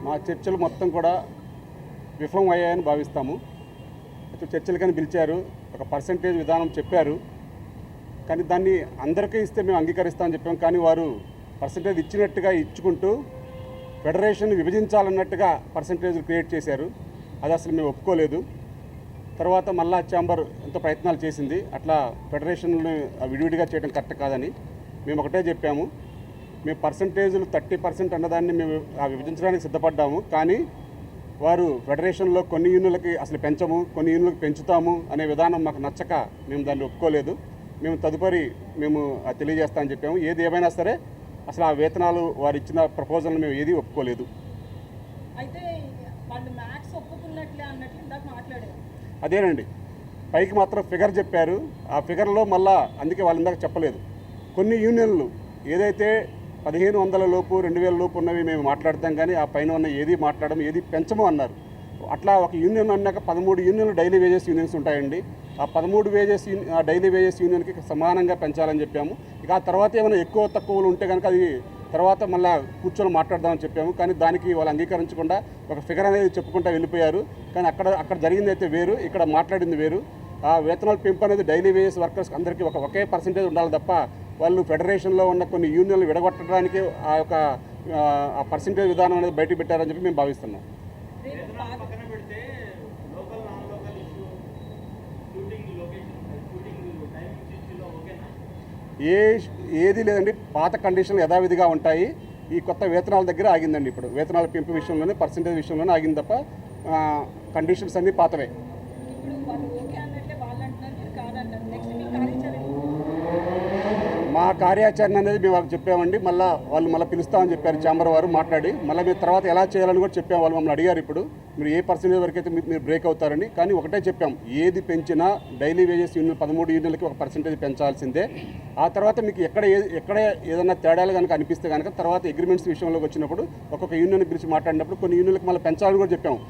మా చర్చలు మొత్తం కూడా విఫలం అయ్యాయని భావిస్తాము. చర్చలకని పిలిచారు, ఒక పర్సంటేజ్ విధానం చెప్పారు, కానీ దాన్ని అందరికీ ఇస్తే మేము అంగీకరిస్తామని చెప్పాం. కానీ వారు పర్సంటేజ్ ఇచ్చినట్టుగా ఇచ్చుకుంటూ ఫెడరేషన్ విభజించాలన్నట్టుగా పర్సంటేజ్ క్రియేట్ చేశారు. అది అసలు మేము ఒప్పుకోలేదు. తర్వాత మళ్ళా ఛాంబర్ ఎంతో ప్రయత్నాలు చేసింది, అట్లా ఫెడరేషన్ని విడివిడిగా చేయడం కరెక్ట్ కాదని మేము ఒకటే చెప్పాము. మేము పర్సంటేజ్లు 30% అన్నదాన్ని మేము విభజించడానికి సిద్ధపడ్డాము. కానీ వారు ఫెడరేషన్లో కొన్ని యూనియన్లకి అసలు పెంచము, కొన్ని యూనియన్లకు పెంచుతాము అనే విధానం మాకు నచ్చక మేము దాన్ని ఒప్పుకోలేదు. మేము తదుపరి తెలియజేస్తామని చెప్పాము. ఏది ఏమైనా సరే అసలు ఆ వేతనాలు వారు ఇచ్చిన ప్రపోజల్ని మేము ఏది ఒప్పుకోలేదు. అదేనండి, పైకి మాత్రం ఫిగర్ చెప్పారు. ఆ ఫిగర్లో మళ్ళా అందుకే వాళ్ళ ఇందాక చెప్పలేదు. కొన్ని యూనియన్లు ఏదైతే 1500 లోపు 2000 లోపు ఉన్నవి మేము మాట్లాడతాం, కానీ ఆ పైన ఉన్న ఏది మాట్లాడము, ఏది పెంచము అన్నారు. అట్లా ఒక యూనియన్ అన్నాక 13 యూనియన్లు డైలీ వేజెస్ యూనియన్స్ ఉంటాయండి. ఆ 13 డైలీ వేజెస్ యూనియన్కి సమానంగా పెంచాలని చెప్పాము. ఇక ఆ తర్వాత ఏమైనా ఎక్కువ తక్కువలు ఉంటే కనుక అది తర్వాత మళ్ళీ కూర్చొని మాట్లాడదామని చెప్పాము. కానీ దానికి వాళ్ళు అంగీకరించకుండా ఒక ఫిగర్ అనేది చెప్పుకుంటూ వెళ్ళిపోయారు. కానీ అక్కడ జరిగింది అయితే వేరు, ఇక్కడ మాట్లాడింది వేరు. ఆ వేతనాల పెంపు అనేది డైలీ వేజెస్ వర్కర్స్ అందరికీ ఒకే పర్సంటేజ్ ఉండాలి తప్ప వాళ్ళు ఫెడరేషన్లో ఉన్న కొన్ని యూనియన్లు విడగొట్టడానికి ఆ పర్సంటేజ్ విధానం అనేది బయటకు పెట్టారని చెప్పి మేము భావిస్తున్నాం. ఏది లేదండి, పాత కండిషన్లు యథావిధిగా ఉంటాయి. ఈ కొత్త వేతనాల దగ్గర ఆగిందండి. ఇప్పుడు వేతనాల పెంపు విషయంలోనే పర్సంటేజ్ విషయంలోనే ఆగింది తప్ప కండిషన్స్ అన్నీ పాతవే. మా కార్యాచరణ అనేది మేము వాళ్ళకి చెప్పామండి. వాళ్ళు పిలుస్తామని చెప్పారు ఛాంబర్ వారు మాట్లాడి. మళ్ళీ మీరు తర్వాత ఎలా చేయాలని కూడా చెప్పాము. వాళ్ళు మమ్మల్ని అడిగారు, ఇప్పుడు మీరు ఏ పర్సెంటేజ్ వరకు అయితే మీరు బ్రేక్ అవుతారని. కానీ ఒకటే చెప్పాం, ఏది పెంచినా డైలీ వేజెస్ యూనియన్ 13 యూనియన్లకి ఒక పర్సెంటేజ్ పెంచాల్సిందే. ఆ తర్వాత మీకు ఎక్కడ ఏదైనా తేడాలు కనుక అనిపిస్తే కనుక తర్వాత అగ్రిమెంట్స్ విషయంలోకి వచ్చినప్పుడు ఒక్కొక్క యూనియన్ గురించి మాట్లాడినప్పుడు కొన్ని యూనియన్లకు మళ్ళీ పెంచాలని కూడా చెప్పాము.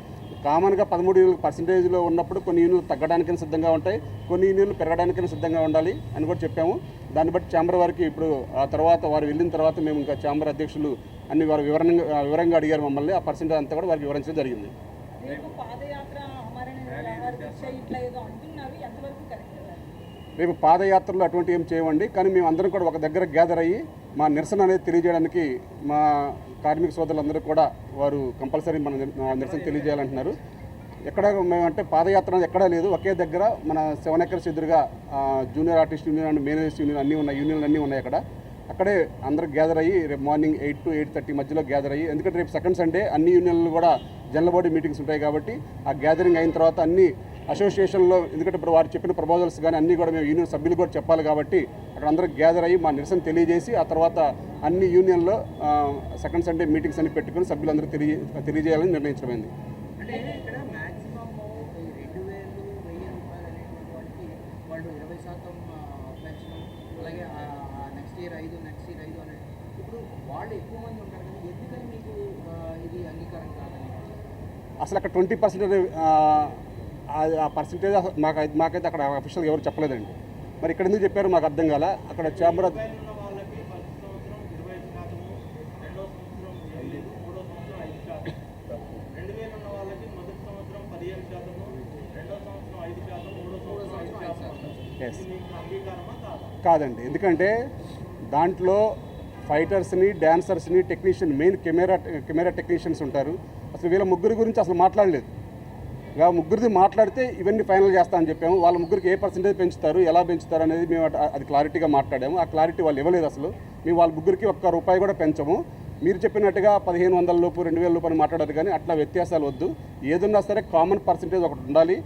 కామన్గా 13 యూనియన్లు పర్సెంటేజ్లో ఉన్నప్పుడు కొన్ని యూనియన్లు తగ్గడానికైనా సిద్ధంగా ఉంటాయి, కొన్ని యూనియన్లు పెరగడానికైనా సిద్ధంగా ఉండాలి అని కూడా చెప్పాము. దాన్ని బట్టి ఛాంబర్ వారికి ఇప్పుడు ఆ తర్వాత వారు వెళ్ళిన తర్వాత మేము ఇంకా ఛాంబర్ అధ్యక్షులు అన్ని వారు వివరంగా అడిగారు మమ్మల్ని. ఆ పర్సెంటేజ్ అంతా కూడా వారికి వివరించడం జరిగింది. రేపు పాదయాత్రలు అటువంటి ఏం చేయమండి, కానీ మేము అందరం కూడా ఒక దగ్గర గ్యాదర్ అయ్యి మా నిరసన అనేది తెలియజేయడానికి మా కార్మిక సోదరులందరూ కూడా వారు కంపల్సరీ మన నిరసన తెలియజేయాలంటున్నారు. ఎక్కడ మేమంటే పాదయాత్ర ఎక్కడా లేదు, ఒకే దగ్గర మన 7 acres ఎదురుగా junior artist union and managers union అన్నీ ఉన్నాయి, యూనియన్లు అన్నీ ఉన్నాయి. అక్కడే అందరూ గ్యాదర్ అయ్యి రేపు మార్నింగ్ 8 to 8:30 మధ్యలో గ్యాదర్ అయ్యి, ఎందుకంటే రేపు సెకండ్ సండే అన్ని యూనియన్లు కూడా జనరల్ బాడీ మీటింగ్స్ ఉంటాయి కాబట్టి ఆ గ్యాదరింగ్ అయిన తర్వాత అన్ని అసోసియేషన్లో, ఎందుకంటే ఇప్పుడు వారు చెప్పిన ప్రపోజల్స్ కానీ అన్నీ కూడా మేము యూనియన్ సభ్యులు కూడా చెప్పాలి కాబట్టి అక్కడ అందరూ గ్యాదర్ అయ్యి మా నిరసన తెలియజేసి ఆ తర్వాత అన్ని యూనియన్లో సెకండ్ సండే మీటింగ్స్ అన్ని పెట్టుకుని సభ్యులందరూ తెలియజేయాలని నిర్ణయించడమైంది. అసలు అక్కడ 20% ఆ పర్సంటేజ్ మాకైతే అక్కడ అఫీషియల్గా ఎవరు చెప్పలేదండి. మరి ఇక్కడ ఎందుకు చెప్పారు మాకు అర్థం కాల. అక్కడ ఛాంబర్ కాదండి, ఎందుకంటే దాంట్లో ఫైటర్స్ని, డాన్సర్స్ని, టెక్నీషియన్, మెయిన్ కెమెరా టెక్నీషియన్స్ ఉంటారు. అసలు వీళ్ళ ముగ్గురి గురించి అసలు మాట్లాడలేదు. ముగ్గురిది మాట్లాడితే ఇవన్నీ ఫైనల్ చేస్తామని చెప్పాము. వాళ్ళ ముగ్గురికి ఏ పర్సెంటేజ్ పెంచుతారు, ఎలా పెంచుతారు అనేది మేము అది క్లారిటీగా మాట్లాడాము. ఆ క్లారిటీ వాళ్ళు ఇవ్వలేదు. అసలు మేము వాళ్ళ ముగ్గురికి ₹1 కూడా పెంచము. మీరు చెప్పినట్టుగా 1500 లోపు 2000 లోపు అని మాట్లాడారు, కానీ అట్లా వ్యత్యాసాలు వద్దు. ఏదన్నా సరే కామన్ పర్సెంటేజ్ ఒకటి ఉండాలి.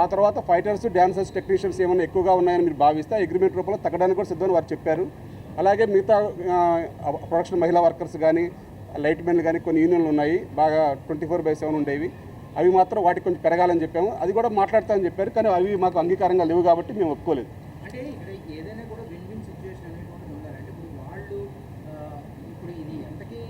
ఆ తర్వాత ఫైటర్స్, డాన్సర్స్, టెక్నీషియన్స్ ఏమైనా ఎక్కువగా ఉన్నాయని మీరు భావిస్తే అగ్రిమెంట్ రూపంలో తగ్గడానికి కూడా సిద్ధమని వారు చెప్పారు. అలాగే మిగతా ప్రొడక్షన్ మహిళా వర్కర్స్ కానీ, లైట్ మెన్లు కానీ కొన్ని యూనియన్లు ఉన్నాయి, బాగా 24/7 ఉండేవి. అవి మాత్రం వాటికి కొంచెం పెరగాలని చెప్పాము. అది కూడా మాట్లాడతామని చెప్పారు, కానీ అవి మాకు అంగీకారంగా లేవు కాబట్టి మేము ఒప్పుకోలేదు. అంటే ఇక్కడ ఏదైనా కూడా విన్-విన్ సిచ్యువేషన్ అనేటువంటి ఉండాలంటే ఇప్పుడు వాళ్ళు ఇప్పుడు ఇది ఎంతకీ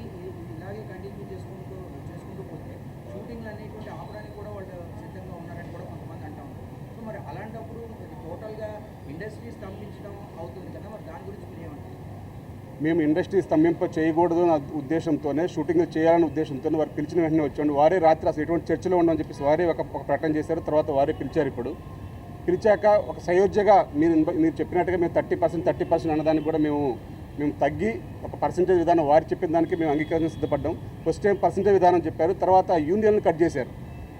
ఇలాగే కంటిన్యూ చేసుకుంటూ పోతే షూటింగ్లు అనేటువంటి ఆపడానికి కూడా వాళ్ళు సిద్ధంగా ఉన్నారని కూడా కొంతమంది అంటూ ఉంటారు. సో మరి అలాంటప్పుడు టోటల్గా ఇండస్ట్రీ స్తంభించడం అవుతుంది కదా, మరి దాని గురించి మీరు ఏమంటారు? మేము ఇండస్ట్రీ స్తంభింప చేయకూడదు అనే ఉద్దేశంతోనే షూటింగ్లు చేయాలనే ఉద్దేశంతోనే వారు పిలిచిన వెంటనే వచ్చాడు. వారే రాత్రి అసలు ఎటువంటి చర్చలో ఉండమని చెప్పేసి వారే ఒక ప్రకటన చేశారు. తర్వాత వారే పిలిచారు. ఇప్పుడు పిలిచాక ఒక సయోధ్యగా మీరు చెప్పినట్టుగా మేము 30% అన్నదానికి కూడా మేము తగ్గి ఒక పర్సంటేజ్ విధానం వారు చెప్పిన దానికి మేము అంగీకరించడం సిద్ధపడ్డాం. ఫస్ట్ టైం పర్సంటేజ్ విధానం చెప్పారు, తర్వాత యూనియన్లు కట్ చేశారు.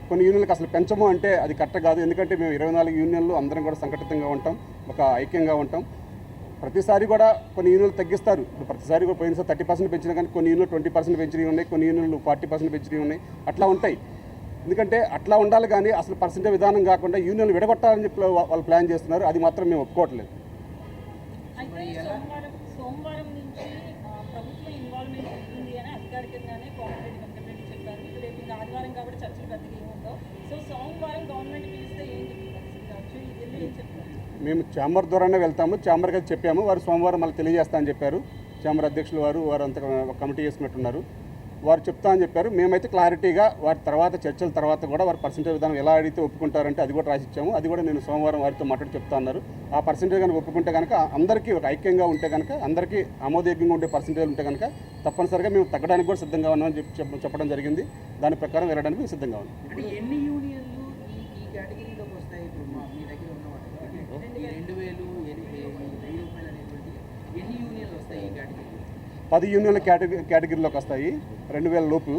కొన్ని యూనియన్లకు అసలు పెంచము అంటే అది కరెక్ట్ కాదు. ఎందుకంటే మేము 24 యూనియన్లు అందరం కూడా సంఘటితంగా ఉంటాం, ఒక ఐక్యంగా ఉంటాం. ప్రతిసారి కూడా కొన్ని యూనియన్లు తగ్గిస్తారు. ఇప్పుడు ప్రతిసారి కూడా పోయినసారి 30% పెంచినా కానీ కొన్ని యూనియన్లు 20% పెంచినవి ఉన్నాయి, కొన్ని యూనియన్లు 40% పెంచినవి ఉన్నాయి. అట్లా ఉంటాయి. ఎందుకంటే అట్లా ఉండాలి కానీ అసలు పర్సంటేజ్ విధానం కాకుండా యూనియన్లు విడగొట్టాలని చెప్పి వాళ్ళు ప్లాన్ చేస్తున్నారు. అది మాత్రం మేము ఒప్పుకోవట్లేదు. సోమవారం నుంచి ప్రభుత్వం ఇన్వాల్వ్మెంట్ ఉంటుంది అని అధికారికంగానే కోఆపరేటివ్ వెంకటరెడ్డి చెప్పారు. రేపు ఇంకా ఆదివారం కాబట్టి చర్చలు పెద్దగా ఏముండవు. సో సోమవారం గవర్నమెంట్ పిలిస్తే ఏంటి యాక్చువల్లీ ఇది ఏం చెప్తారు? మేము ఛాంబర్ ద్వారానే వెళ్తాము. ఛాంబర్కి అది చెప్పాము. వారు సోమవారం మళ్ళీ తెలియజేస్తా అని చెప్పారు. ఛాంబర్ అధ్యక్షులు వారు అంతా కమిటీ చేసుకున్నట్టున్నారు. వారు చెప్తా అని చెప్పారు. మేమైతే క్లారిటీగా వారి తర్వాత చర్చల తర్వాత కూడా వారి పర్సంటేజ్ విధానం ఎలా అడిగితే ఒప్పుకుంటారంటే అది కూడా రాసిచ్చాము. అది కూడా నేను సోమవారం వారితో మాట్లాడి చెప్తా అన్నారు. ఆ పర్సంటేజ్ కనుక ఒప్పుకుంటే కనుక అందరికీ ఒక ఐక్యంగా ఉంటే కనుక అందరికీ ఆమోదయోగ్యంగా ఉండే పర్సంటేజ్ ఉంటే కనుక తప్పనిసరిగా మేము తగ్గడానికి కూడా సిద్ధంగా ఉన్నామని చెప్పడం జరిగింది. దాని ప్రకారం వెళ్ళడానికి మేము సిద్ధంగా ఉన్నాం. అంటే ఎన్ని యూనియన్లు ఈ కేటగిరీలోకి వస్తాయి? ఇప్పుడు మీ దగ్గర ఉన్న వాటిలో 2000, 1000 రూపాయలు అనేటువంటి ఎన్ని యూనియన్లు వస్తాయి ఈ కేటగిరీ? 10 యూనియన్ల కేటగిరీలోకి వస్తాయి 2000 లోపు.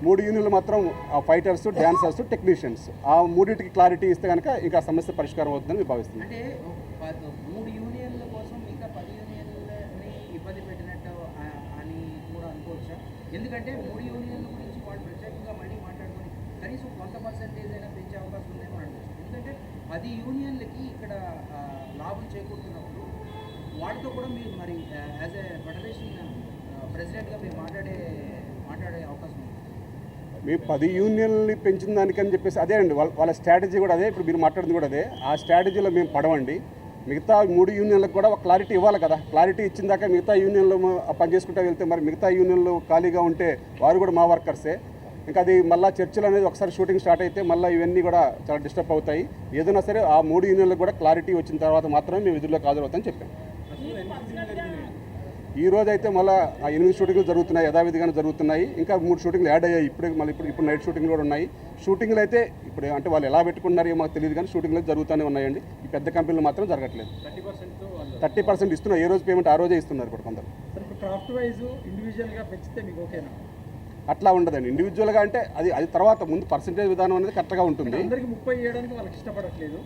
3 యూనియన్లు మాత్రం ఫైటర్స్, డ్యాన్సర్స్, టెక్నీషియన్స్. ఆ మూడింటికి క్లారిటీ ఇస్తే కనుక ఇంకా సమస్య పరిష్కారం అవుతుందని మేము భావిస్తున్నాం. అంటే 3 యూనియన్ల కోసం ఇంకా 10 యూనియన్లని ఇబ్బంది పెట్టినట్టు అని కూడా అనుకోవచ్చా? ఎందుకంటే 3 యూనియన్ల గురించి వాళ్ళు ప్రత్యేకంగా మళ్ళీ మాట్లాడుకొని కనీసం కొంత పర్సెంటేజ్ అయినా పెంచే అవకాశం ఉందేమో అనుకోవచ్చు. ఎందుకంటే 10 యూనియన్లకి ఇక్కడ లాభం చేకూరుతున్నప్పుడు వాటితో కూడా మీరు మరి యాజ్ ఏ ఫెడరేషన్ ప్రెసిడెంట్గా మీరు మాట్లాడే అవకాశం ఉంది. మేము 10 యూనియన్లు పెంచిన దానికని చెప్పేసి అదే అండి వాళ్ళ స్ట్రాటజీ కూడా అదే. ఇప్పుడు మీరు మాట్లాడింది కూడా అదే. ఆ స్ట్రాటజీలో మేము పడవండి. మిగతా 3 యూనియన్లకు కూడా ఒక క్లారిటీ ఇవ్వాలి కదా. క్లారిటీ ఇచ్చిన దాకా మిగతా యూనియన్లు పనిచేసుకుంటూ వెళ్తే మరి మిగతా యూనియన్లు ఖాళీగా ఉంటే వారు కూడా మా వర్కర్సే. ఇంకా అది మళ్ళీ చర్చలు అనేది ఒకసారి షూటింగ్ స్టార్ట్ అయితే మళ్ళీ ఇవన్నీ కూడా చాలా డిస్టర్బ్ అవుతాయి. ఏదైనా సరే ఆ 3 యూనియన్లకు కూడా క్లారిటీ వచ్చిన తర్వాత మాత్రమే మేము విధుల్లోకి హాజరవుతామని చెప్పాం. ఈ రోజు అయితే మళ్ళీ ఆ 8 షూటింగ్లు జరుగుతున్నాయి, యథావిధిగానే జరుగుతున్నాయి. ఇంకా 3 షూటింగ్లు యాడ్ అయ్యాయి. ఇప్పుడు నైట్ షూటింగ్లు కూడా ఉన్నాయి. షూటింగ్లు అయితే ఇప్పుడు అంటే వాళ్ళు ఎలా పెట్టుకున్నారో మాకు తెలియదు కానీ షూటింగ్లు జరుగుతూనే ఉన్నాయండి. ఈ పెద్ద కంపెనీలు మాత్రం జరగట్లేదు. 30% ఇస్తున్నారు. ఏ రోజు పేమెంట్ ఆ రోజే ఇస్తున్నారు ఇప్పుడు కొందరు. క్రాఫ్ట్ వైజ్ ఇండివిజువల్గా పెంచితే మీకు ఓకేనా? అట్లా ఉండదండి. ఇండివిజువల్గా అంటే అది తర్వాత ముందు పర్సంటేజ్ విధానం అనేది కరెక్ట్గా ఉంటుంది. అందరికి 30 ఇవ్వడానికి వాళ్ళకి ఇష్టపడట్లేదు.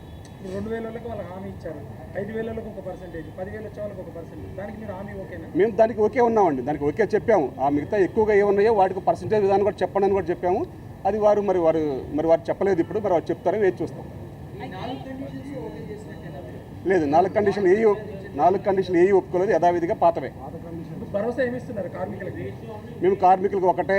2000 వాళ్ళకి వాళ్ళకి హామీ ఇచ్చారు. 5000 వాళ్ళకి ఒక పర్సెంటేజ్, 10,000 వచ్చే వాళ్ళకి ఒక పర్సెంటేజ్. దానికి మీరు హామీ ఓకేనా? మేము దానికి ఓకే ఉన్నామండి. దానికి ఓకే చెప్పాము. ఆ మిగతా ఎక్కువగా ఏమున్నాయో వాటికి పర్సంటేజ్ విధానం కూడా చెప్పండి అని కూడా చెప్పాము. అది వారు చెప్పలేదు. ఇప్పుడు మరి వారు చెప్తారో వేచి చూస్తాం. లేదు, 4 కండిషన్ ఏవి ఒప్పుకోలేదు. యథావిధిగా పాతవే. భరోసా ఏమిస్తున్నారు కార్మికులకి? మేము కార్మికులకు ఒకటే,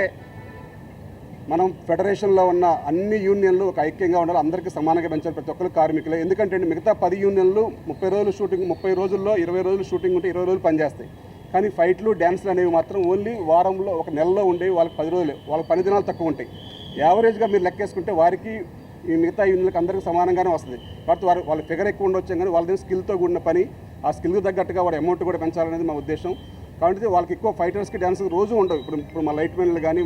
మనం ఫెడరేషన్లో ఉన్న అన్ని యూనియన్లు ఒక ఐక్యంగా ఉండాలి. అందరికీ సమానంగా పెంచాలి. ప్రతి ఒక్కరు కార్మికులే. ఎందుకంటే మిగతా 10 యూనియన్లు 30 రోజులు షూటింగ్, 30 రోజుల్లో 20 రోజులు షూటింగ్ ఉంటే 20 రోజులు పనిచేస్తాయి. కానీ ఫైట్లు, డ్యాన్స్లు అనేవి మాత్రం ఓన్లీ వారంలో ఒక నెలలో ఉండేవి. వాళ్ళకి 10 రోజులు, వాళ్ళకి 10 దినాలు తక్కువ ఉంటాయి. యావరేజ్గా మీరు లెక్కేసుకుంటే వారికి ఈ మిగతా యూనియన్లకు అందరికీ సమానంగానే వస్తుంది. కాబట్టి వాళ్ళ ఫిగర్ ఎక్కువ ఉండొచ్చు కానీ వాళ్ళ దగ్గర స్కిల్తో కూడిన పని, ఆ స్కిల్కి తగ్గట్టుగా వాడి అమౌంట్ కూడా పెంచాలనేది మా ఉద్దేశం. కాబట్టి వాళ్ళకి ఎక్కువ ఫైటర్స్కి డ్యాన్స్కి రోజు ఉండవు. ఇప్పుడు మా లైట్ మెన్లు కానీ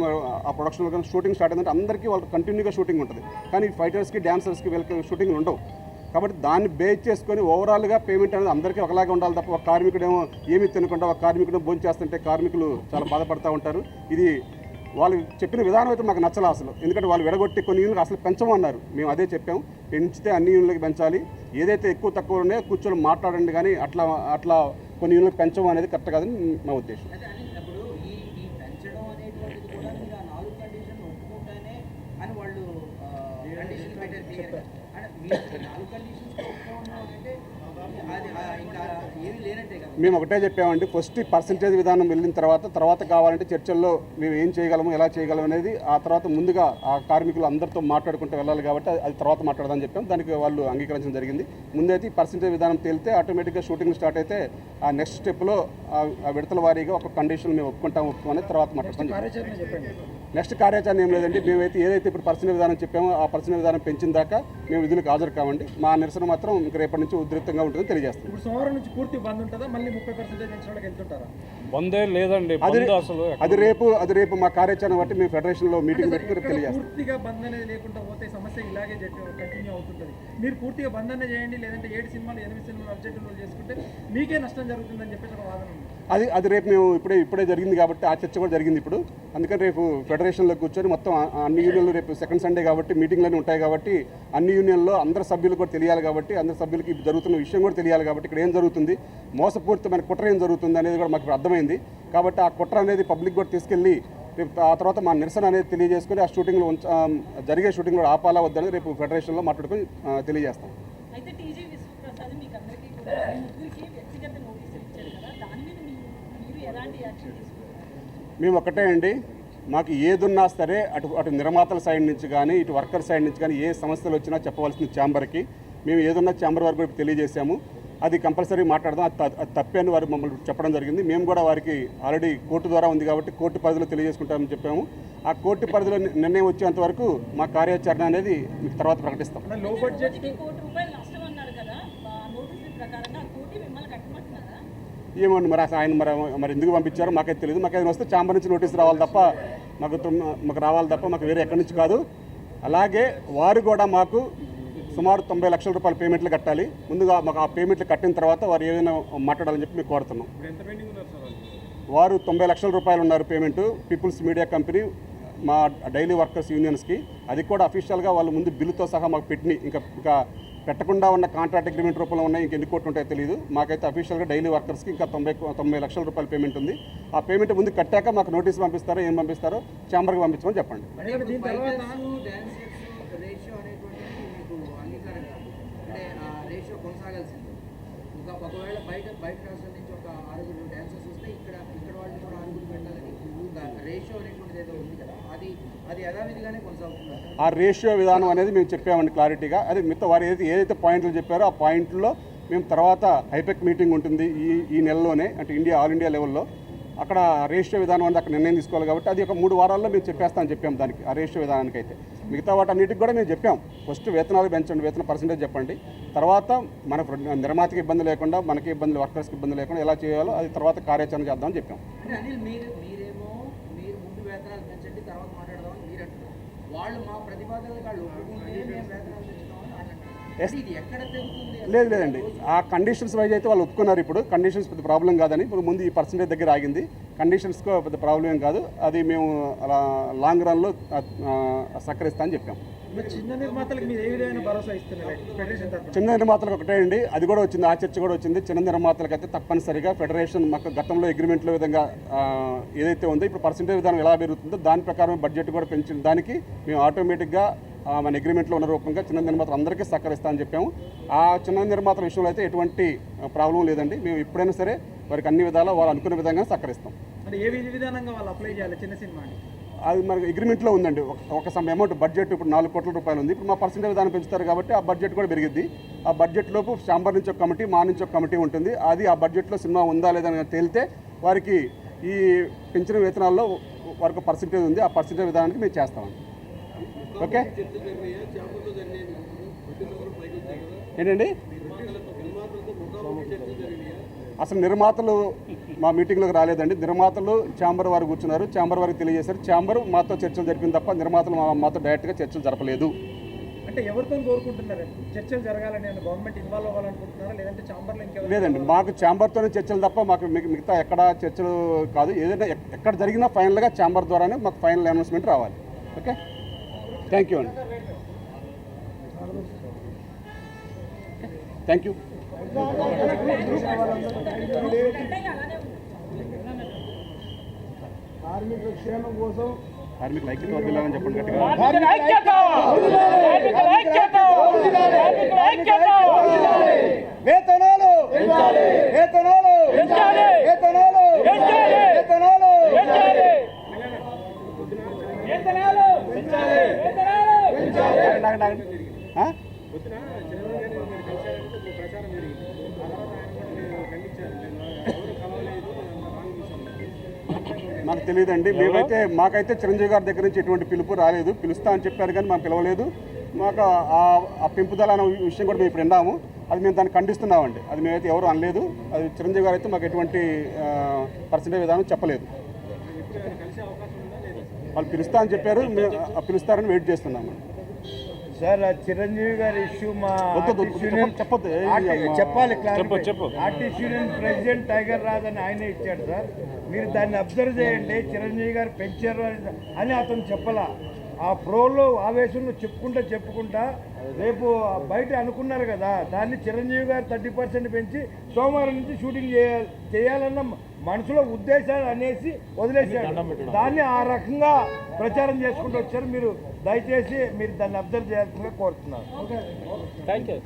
ఆ ప్రొడక్షన్లో కానీ షూటింగ్ స్టార్ట్ అయిందంటే అందరికీ వాళ్ళకి కంటిన్యూగా షూటింగ్ ఉంటుంది. కానీ ఫైటర్స్కి, డ్యాన్సర్స్కి వీళ్ళకి షూటింగ్ ఉండవు. కాబట్టి దాన్ని బేస్ చేసుకొని ఓవరాల్గా పేమెంట్ అనేది అందరికీ ఒకలాగా ఉండాలి తప్ప ఒక కార్మికుడేమో ఏమీ తినకుండా ఒక కార్మికుడు భోజనం చేస్తుంటే కార్మికులు చాలా బాధపడుతూ ఉంటారు. ఇది వాళ్ళు చెప్పిన విధానం అయితే మాకు నచ్చలేదు అసలు. ఎందుకంటే వాళ్ళు విడగొట్టి కొన్ని యూనిట్లు అసలు పెంచమన్నారు. మేము అదే చెప్పాము, పెంచితే అన్ని యూనిట్లకి పెంచాలి. ఏదైతే ఎక్కువ తక్కువ ఉన్నాయో కూర్చొని మాట్లాడండి, కానీ అట్లా కొన్ని యూనిట్లకు పెంచడం అనేది కరెక్ట్ కాదని మా ఉద్దేశం. ఇప్పుడు ఈ పెంచడం అనేటువంటిది కూడా మీరు ఆ 4 కండిషన్లు ఒప్పుకుంటానే అని వాళ్ళు కండిషన్ పెట్టారు క్లియర్గా. అంటే మీరు 4 కండిషన్స్ ఒప్పుకోవడం అంటే అది ఇంకా ఏమీ లేనట్టే కదా. మేము ఒకటే చెప్పామండి, ఫస్ట్ పర్సంటేజ్ విధానం వెళ్ళిన తర్వాత కావాలంటే చర్చల్లో మేము ఏం చేయగలము, ఎలా చేయగలము అనేది ఆ తర్వాత ముందుగా ఆ కార్మికులు అందరితో మాట్లాడుకుంటూ వెళ్ళాలి. కాబట్టి అది తర్వాత మాట్లాడదామని చెప్పాం. దానికి వాళ్ళు అంగీకరించడం జరిగింది. ముందైతే పర్సంటేజ్ విధానం తేలితే ఆటోమేటిక్గా షూటింగ్ స్టార్ట్ అయితే ఆ నెక్స్ట్ స్టెప్లో ఆ విడతల వారీగా ఒక కండిషన్ మేము ఒప్పుకునే తర్వాత మాట్లాడతాం. నెక్స్ట్ కార్యాచరణ ఏం లేదండి. మేమైతే ఏదైతే ఇప్పుడు పర్సనల్ విధానం చెప్పామో ఆ పర్సనల్ విధానం పెంచిన దాకా మేము విధులకు హాజరు కావండి. మా నిరసన మాత్రం ఇంక రేపటి నుంచి ఉధృతంగా ఉంటుందని తెలియజేస్తాం. ఇప్పుడు సోమవారం నుంచి పూర్తి బంద్ బంద్ ఉంటుందా, మళ్ళీ 30% పెంచిన వాళ్ళకి వెళ్తుంటారా? బందే లేదండి, అది బంద్ అసలు అది రేపు మా కార్యాచరణ బట్టి మేము ఫెడరేషన్లో మీటింగ్ పెట్టి రేపు తెలియజేస్తాం. పూర్తిగా బంద్ అనేది లేకుండా పోతే సమస్య ఇలాగే కంటిన్యూ అవుతుంటుంది. మీరు పూర్తిగా బంద్ అనే చేయండి, లేదంటే 7 సినిమాలు 8 సినిమాలు అర్జెంట్ చేసుకుంటే మీకే నష్టం జరుగుతుందని చెప్పేసి ఒక వాదన ఉంది. అది రేపు మేము ఇప్పుడే జరిగింది కాబట్టి ఆ చర్చ కూడా జరిగింది ఇప్పుడు. అందుకని రేపు ఫెడరేషన్లో కూర్చొని మొత్తం అన్ని యూనియన్లు రేపు సెకండ్ సండే కాబట్టి మీటింగ్లన్నీ ఉంటాయి కాబట్టి అన్ని యూనియన్లో అందరి సభ్యులు కూడా తెలియాలి కాబట్టి అందరి సభ్యులకి జరుగుతున్న విషయం కూడా తెలియాలి కాబట్టి ఇక్కడ ఏం జరుగుతుంది, మోసపూరితమైన కుట్ర ఏం జరుగుతుంది అనేది కూడా మాకు ఇప్పుడు అర్థమైంది. కాబట్టి ఆ కుట్ర అనేది పబ్లిక్ కూడా తీసుకెళ్ళి రేపు ఆ తర్వాత మా నిరసన అనేది తెలియజేసుకొని ఆ షూటింగ్లో జరిగే షూటింగ్లో ఆపాలా వద్దనేది రేపు ఫెడరేషన్లో మాట్లాడుకొని తెలియజేస్తాం. అయితే టీజీ విశ్వప్రసాద్ మీకు అందరికీ కూడా మీ ముగ్గురికి వ్యక్తిగత నోటీసులు ఇచ్చారు కదా, దాని మీద మీరు ఎలాంటి యాక్షన్ తీసుకుంటారు? మేము ఒకటే అండి, మాకు ఏదున్నా సరే అటు నిర్మాతల సైడ్ నుంచి కానీ ఇటు వర్కర్ సైడ్ నుంచి కానీ ఏ సమస్యలు వచ్చినా చెప్పవలసింది ఛాంబర్కి. మేము ఏదున్నా ఛాంబర్ వరకు ఇప్పుడు తెలియజేశాము. అది కంపల్సరీ మాట్లాడదాం, అది తప్పే అని వారు మమ్మల్ని చెప్పడం జరిగింది. మేము కూడా వారికి ఆల్రెడీ కోర్టు ద్వారా ఉంది కాబట్టి కోర్టు పరిధిలో తెలియజేసుకుంటామని చెప్పాము. ఆ కోర్టు పరిధిలో నిర్ణయం వచ్చేంత వరకు మా కార్యాచరణ అనేది మీకు తర్వాత ప్రకటిస్తాం. లో బడ్జెట్ ₹1 కోటి నష్టం అన్నారు కదా, నోటీసుల ప్రకారంగా ఆ కోటి మిమ్మల్ని కట్టమంటున్నారా? ఏమోండి మరి ఆయన మరి ఎందుకు పంపించారో మాకైతే తెలియదు. మాకు ఏదైనా వస్తే ఛాంబర్ నుంచి నోటీస్ రావాలి తప్ప మాకు రావాలి తప్ప మాకు వేరే ఎక్కడి నుంచి కాదు. అలాగే వారు కూడా మాకు సుమారు 90 లక్షల రూపాయల పేమెంట్లు కట్టాలి. ముందుగా మాకు ఆ పేమెంట్లు కట్టిన తర్వాత వారు ఏదైనా మాట్లాడాలని చెప్పి మేము కోరుతున్నాం. వారు 90 లక్షల రూపాయలు ఉన్నారు పేమెంటు పీపుల్స్ మీడియా కంపెనీ మా డైలీ వర్కర్స్ యూనియన్స్కి. అది కూడా అఫీషియల్గా వాళ్ళు ముందు బిల్లుతో సహా మాకు ఇంకా పెట్టకుండా ఉన్న కాంట్రాక్ట్ అగ్రిమెంట్ రూపంలో ఉన్నాయి. ఇంక ఎన్ని కోట్లు ఉంటాయో తెలియదు. మాకైతే అఫీషియల్గా డైలీ వర్కర్స్కి ఇంకా 90 లక్షల రూపాయల పేమెంట్ ఉంది. ఆ పేమెంట్ ముందు కట్టాక మాకు నోటీస్ పంపిస్తారో ఏం పంపిస్తారో ఛాంబర్కి పంపించమని చెప్పండి. దీని తర్వాత రేషియో అనేటువంటిది మీకు అంగీకారం కాదు, అంటే ఆ రేషియో కొనసాగాల్సింది. ఒకవేళ బయట రాష్ట్రం నుంచి ఒక 6 డాన్సర్స్ వస్తే ఇక్కడ వాళ్ళు కూడా 6 పెట్టాలని రేషియో అనేటువంటిది ఏదో ఉంది కదా, అది యథావిధిగానే కొనసాగుతుంది. ఆ రేషియో విధానం అనేది మేము చెప్పామండి క్లారిటీగా. అది మిగతా వారు ఏదైతే పాయింట్లు చెప్పారో ఆ పాయింట్లో మేము తర్వాత హైపెక్ మీటింగ్ ఉంటుంది ఈ నెలలోనే, అంటే ఆల్ ఇండియా లెవెల్లో. అక్కడ రేషియో విధానం అనేది అక్కడ నిర్ణయం తీసుకోవాలి కాబట్టి అది ఒక 3 వారాల్లో మేము చెప్పేస్తామని చెప్పాము. దానికి ఆ రేషియో విధానానికి అయితే మిగతా వాటన్నిటికి కూడా మేము చెప్పాం. ఫస్ట్ వేతనాలు పెంచండి, వేతన పర్సెంటేజ్ చెప్పండి, తర్వాత మన నిర్మాతకి ఇబ్బంది లేకుండా మనకి ఇబ్బంది వర్కర్స్కి ఇబ్బంది లేకుండా ఎలా చేయాలో అది తర్వాత కార్యాచరణ చేద్దామని చెప్పాం. అంటే అనిల్ మీరు ముందు వేతనాలు పెంచండి తర్వాత మాట్లాడదామని మీరు అంటున్నారు. వాళ్ళు మా ప్రతిపాదనలు వాళ్ళు ఒప్పుకుంటే మేము వేతనాలు పెంచుతామని వాళ్ళు అంటున్నారు. ఇది ఎక్కడ తెగుతుంది? లేదండి, ఆ కండిషన్స్ వైజ్ అయితే వాళ్ళు ఒప్పుకున్నారు. ఇప్పుడు కండిషన్స్ పెద్ద ప్రాబ్లం కాదని ఇప్పుడు ముందు ఈ పర్సెంటేజ్ దగ్గర ఆగింది. కండిషన్స్కో పెద్ద ప్రాబ్లం ఏం కాదు, అది మేము అలా లాంగ్ రన్లో సహకరిస్తా అని చెప్పాం. చిన్న నిర్మాతలకు మీరు ఏ విధమైన భరోసా ఇస్తున్నారు ఫెడరేషన్ తరఫున? చిన్న నిర్మాతలకు ఒకటే అండి, అది కూడా వచ్చింది, ఆ చర్చ కూడా వచ్చింది. చిన్న నిర్మాతలకు అయితే తప్పనిసరిగా ఫెడరేషన్ మాకు గతంలో అగ్రిమెంట్లో విధంగా ఏదైతే ఉందో ఇప్పుడు పర్సెంటేజ్ విధానం ఎలా పెరుగుతుందో దాని ప్రకారం బడ్జెట్ కూడా పెంచిన దానికి మేము ఆటోమేటిక్గా మన అగ్రిమెంట్లో ఉన్న రూపంగా చిన్న నిర్మాతలు అందరికీ సహకరిస్తా అని చెప్పాము. ఆ చిన్న నిర్మాతల విషయంలో అయితే ఎటువంటి ప్రాబ్లం లేదండి. మేము ఎప్పుడైనా సరే వారికి అన్ని విధాలా వాళ్ళు అనుకునే విధంగా సహకరిస్తాం. అంటే ఏ విధానంగా వాళ్ళు అప్లై చేయాలి చిన్న సినిమాని? అది మనకి అగ్రిమెంట్లో ఉందండి. ఒక సమ్ అమౌంట్ బడ్జెట్ ఇప్పుడు 4 కోట్ల రూపాయలు ఉంది. ఇప్పుడు మా పర్సెంటేజ్ విధానం పెంచుతారు కాబట్టి ఆ బడ్జెట్ కూడా పెరిగిద్ది. ఆ బడ్జెట్ లోపు ఛాంబర్ నుంచి ఒక కమిటీ, మా నుంచి ఒక కమిటీ ఉంటుంది. అది ఆ బడ్జెట్లో సినిమా ఉందా లేదని తేలితే వారికి ఈ పెంచిన వేతనాల్లో వారికి పర్సెంటేజ్ ఉంది, ఆ పర్సెంటేజ్ విధానానికి మేము చేస్తామండి. ఓకే ఏంటండి, అసలు నిర్మాతలు మా మీటింగ్లోకి రాలేదండి. నిర్మాతలు ఛాంబర్ వారు కూర్చున్నారు, ఛాంబర్ వారికి తెలియజేశారు. ఛాంబర్ మాతో చర్చలు జరిపింది తప్ప నిర్మాతలు మాతో డైరెక్ట్గా చర్చలు జరపలేదు. అంటే ఎవరితో కోరుకుంటున్నారు చర్చలు జరగాలని? గవర్నమెంట్ ఇన్వాల్వ్ అవ్వాలనుకుంటున్నారా లేదంటే ఛాంబర్లో ఇంకెవరు? లేదండి, మాకు ఛాంబర్తోనే చర్చలు తప్ప మాకు మిగతా ఎక్కడ చర్చలు కాదు. ఏదైనా ఎక్కడ జరిగినా ఫైనల్గా ఛాంబర్ ద్వారానే మాకు ఫైనల్ అనౌన్స్మెంట్ రావాలి. ఓకే, థ్యాంక్ యూ అండి, థ్యాంక్ యూ. కార్మికుల క్షేమం కోసం కార్మికుల ఐక్యత వర్ధిల్లాలని చెప్పండి గట్టిగా. వేతనాలు వేతనాలు వేతనాలు వేతనాలు నాకు తెలియదండి. మాకైతే చిరంజీవి గారి దగ్గర నుంచి ఎటువంటి పిలుపు రాలేదు. పిలుస్తా అని చెప్పారు కానీ మాకు పిలవలేదు. మాకు ఆ పెంపుదల అనే విషయం కూడా మేము ఇప్పుడు విన్నాము. అది మేము దాన్ని ఖండిస్తున్నామండి. అది మేమైతే ఎవరు అనలేదు. అది చిరంజీవి గారు అయితే మాకు ఎటువంటి పర్సెంటేజ్ విధానం చెప్పలేదు. వాళ్ళు పిలుస్తా అని చెప్పారు, మేము పిలుస్తారని వెయిట్ చేస్తున్నాము. సార్ ఆ చిరంజీవి గారి ఇష్యూ మా చెప్పొద్దు. చెప్పాలి artist union president tiger Raj అని ఆయనే ఇచ్చాడు సార్. మీరు దాన్ని అబ్జర్వ్ చేయండి. చిరంజీవి గారు పెంచారు అని అతను చెప్పలా. ఆ ప్రోలో ఆవేశంలో చెప్పుకుంటా రేపు బయట అనుకున్నారు కదా, దాన్ని చిరంజీవి గారు 30% పెంచి సోమవారం నుంచి షూటింగ్ చేయాలన్న మనసులో ఉద్దేశాలు అనేసి వదిలేశాడు. దాన్ని ఆ రకంగా ప్రచారం చేసుకుంటూ వచ్చారు. మీరు దయచేసి మీరు దాన్ని అబ్జర్వ్ చేయాల్సిందిగా కోరుతున్నాను. Thank you